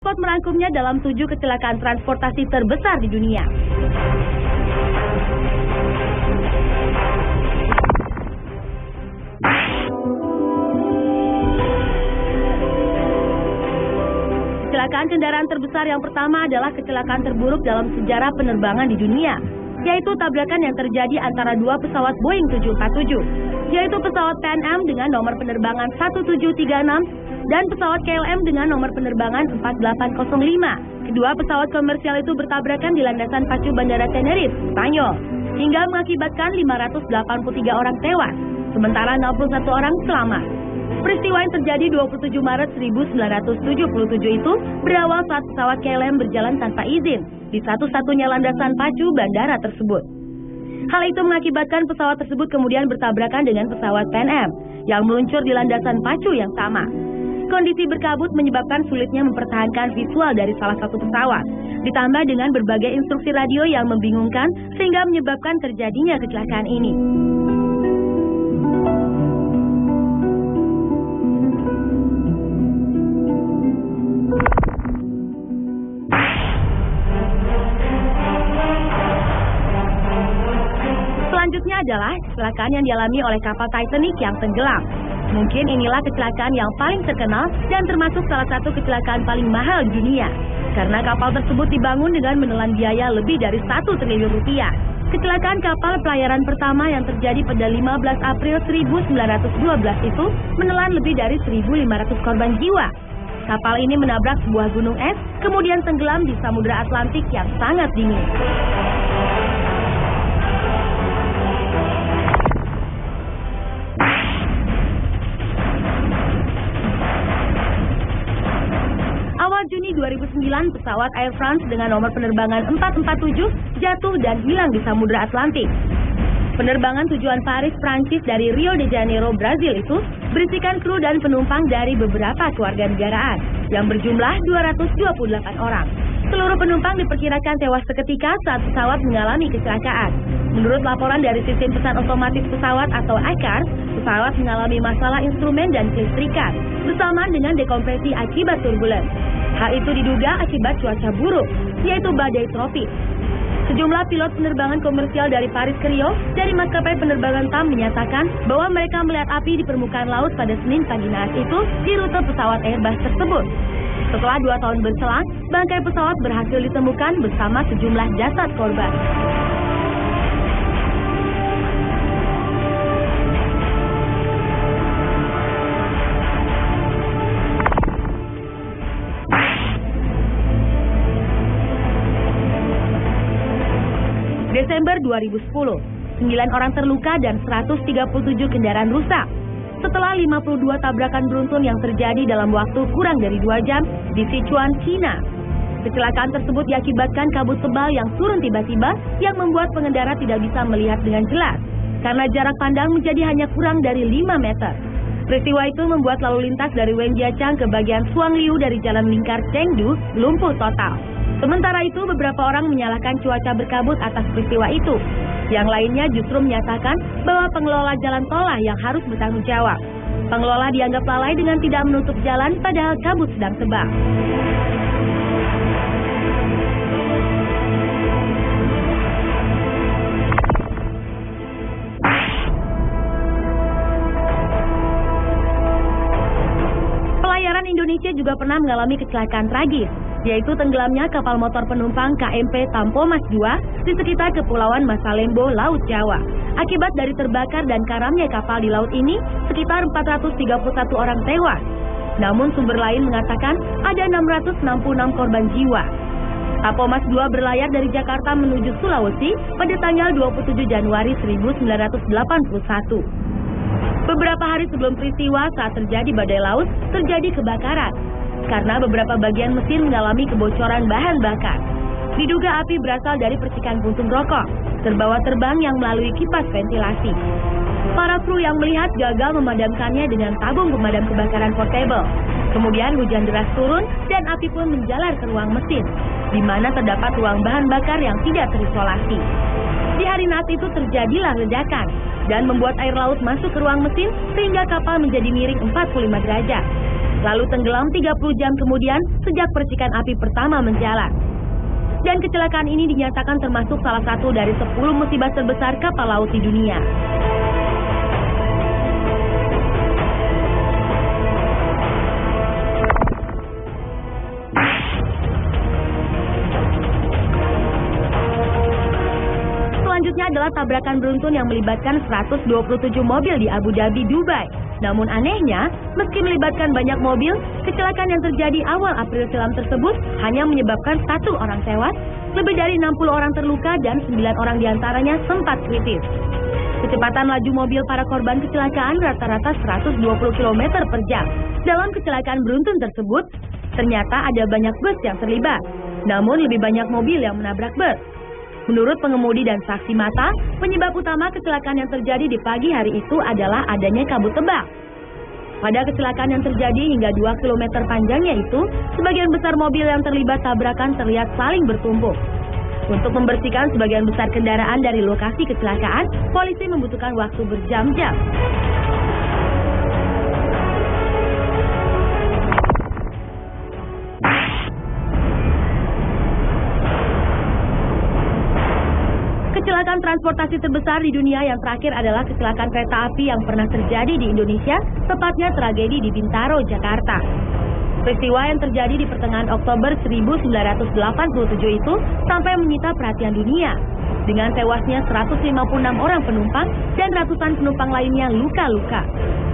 Sport merangkumnya dalam 7 kecelakaan transportasi terbesar di dunia. Kecelakaan kendaraan terbesar yang pertama adalah kecelakaan terburuk dalam sejarah penerbangan di dunia, yaitu tabrakan yang terjadi antara dua pesawat Boeing 747, yaitu pesawat Pan Am dengan nomor penerbangan 1736 dan pesawat KLM dengan nomor penerbangan 4805. Kedua pesawat komersial itu bertabrakan di landasan pacu Bandara Tenerife, Spanyol, hingga mengakibatkan 583 orang tewas, sementara 61 orang selamat. Peristiwa yang terjadi 27 Maret 1977 itu berawal saat pesawat KLM berjalan tanpa izin di satu-satunya landasan pacu bandara tersebut. Hal itu mengakibatkan pesawat tersebut kemudian bertabrakan dengan pesawat Pan Am yang meluncur di landasan pacu yang sama. Kondisi berkabut menyebabkan sulitnya mempertahankan visual dari salah satu pesawat, ditambah dengan berbagai instruksi radio yang membingungkan sehingga menyebabkan terjadinya kecelakaan ini. Selanjutnya adalah kecelakaan yang dialami oleh kapal Titanic yang tenggelam. Mungkin inilah kecelakaan yang paling terkenal dan termasuk salah satu kecelakaan paling mahal di dunia. Karena kapal tersebut dibangun dengan menelan biaya lebih dari 1 triliun rupiah. Kecelakaan kapal pelayaran pertama yang terjadi pada 15 April 1912 itu menelan lebih dari 1.500 korban jiwa. Kapal ini menabrak sebuah gunung es, kemudian tenggelam di Samudra Atlantik yang sangat dingin. Juni 2009, pesawat Air France dengan nomor penerbangan 447 jatuh dan hilang di Samudra Atlantik. Penerbangan tujuan Paris, Prancis dari Rio de Janeiro, Brazil itu berisikan kru dan penumpang dari beberapa kewarganegaraan yang berjumlah 228 orang. Seluruh penumpang diperkirakan tewas seketika saat pesawat mengalami kecelakaan. Menurut laporan dari sistem pesan otomatis pesawat atau ICAR, pesawat mengalami masalah instrumen dan kelistrikan bersamaan dengan dekompresi akibat turbulens. Hal itu diduga akibat cuaca buruk, yaitu badai tropis. Sejumlah pilot penerbangan komersial dari Paris ke Rio dari maskapai penerbangan TAM menyatakan bahwa mereka melihat api di permukaan laut pada Senin pagi naas itu di rute pesawat Airbus tersebut. Setelah 2 tahun berselang, bangkai pesawat berhasil ditemukan bersama sejumlah jasad korban. Desember 2010, 9 orang terluka dan 137 kendaraan rusak setelah 52 tabrakan beruntun yang terjadi dalam waktu kurang dari 2 jam di Sichuan, China. Kecelakaan tersebut diakibatkan kabut tebal yang turun tiba-tiba yang membuat pengendara tidak bisa melihat dengan jelas karena jarak pandang menjadi hanya kurang dari 5 meter. Peristiwa itu membuat lalu lintas dari Wenjiachang ke bagian Suangliu dari Jalan Lingkar Chengdu lumpuh total. Sementara itu, beberapa orang menyalahkan cuaca berkabut atas peristiwa itu. Yang lainnya justru menyatakan bahwa pengelola jalan tol lah yang harus bertanggung jawab. Pengelola dianggap lalai dengan tidak menutup jalan padahal kabut sedang tebal. Pelayaran Indonesia juga pernah mengalami kecelakaan tragis, yaitu tenggelamnya kapal motor penumpang KMP Tampomas II di sekitar Kepulauan Masalembo, Laut Jawa. Akibat dari terbakar dan karamnya kapal di laut ini, sekitar 431 orang tewas. Namun sumber lain mengatakan ada 666 korban jiwa. Tampomas II berlayar dari Jakarta menuju Sulawesi pada tanggal 27 Januari 1981. Beberapa hari sebelum peristiwa saat terjadi badai laut, terjadi kebakaran karena beberapa bagian mesin mengalami kebocoran bahan bakar. Diduga api berasal dari percikan puntung rokok, terbawa terbang yang melalui kipas ventilasi. Para kru yang melihat gagal memadamkannya dengan tabung pemadam kebakaran portable. Kemudian hujan deras turun dan api pun menjalar ke ruang mesin, di mana terdapat ruang bahan bakar yang tidak terisolasi. Di hari naas itu terjadilah ledakan dan membuat air laut masuk ke ruang mesin sehingga kapal menjadi miring 45 derajat. lalu tenggelam 30 jam kemudian sejak percikan api pertama menjalar. Dan kecelakaan ini dinyatakan termasuk salah satu dari 10 musibah terbesar kapal laut di dunia. Selanjutnya adalah tabrakan beruntun yang melibatkan 127 mobil di Abu Dhabi, Dubai. Namun anehnya, meski melibatkan banyak mobil, kecelakaan yang terjadi awal April silam tersebut hanya menyebabkan 1 orang tewas, lebih dari 60 orang terluka dan 9 orang diantaranya sempat kritis. Kecepatan laju mobil para korban kecelakaan rata-rata 120 km per jam. Dalam kecelakaan beruntun tersebut, ternyata ada banyak bus yang terlibat, namun lebih banyak mobil yang menabrak bus. Menurut pengemudi dan saksi mata, penyebab utama kecelakaan yang terjadi di pagi hari itu adalah adanya kabut tebal. Pada kecelakaan yang terjadi hingga 2 km panjangnya itu, sebagian besar mobil yang terlibat tabrakan terlihat saling bertumpuk. Untuk membersihkan sebagian besar kendaraan dari lokasi kecelakaan, polisi membutuhkan waktu berjam-jam. Kecelakaan transportasi terbesar di dunia yang terakhir adalah kecelakaan kereta api yang pernah terjadi di Indonesia, tepatnya tragedi di Bintaro, Jakarta. Peristiwa yang terjadi di pertengahan Oktober 1987 itu sampai menyita perhatian dunia, dengan tewasnya 156 orang penumpang dan ratusan penumpang lainnya luka-luka.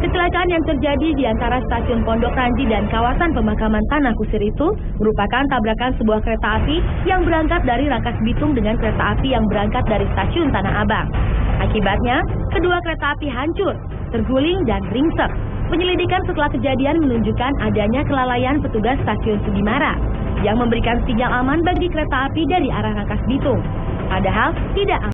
Kecelakaan yang terjadi di antara stasiun Pondok Ranji dan kawasan pemakaman Tanah Kusir itu merupakan tabrakan sebuah kereta api yang berangkat dari Rangkas Bitung dengan kereta api yang berangkat dari stasiun Tanah Abang. Akibatnya, kedua kereta api hancur, terguling dan ringsek. Penyelidikan setelah kejadian menunjukkan adanya kelalaian petugas stasiun Sugimara yang memberikan sinyal aman bagi kereta api dari arah Rangkas Bitung. Padahal tidak aman.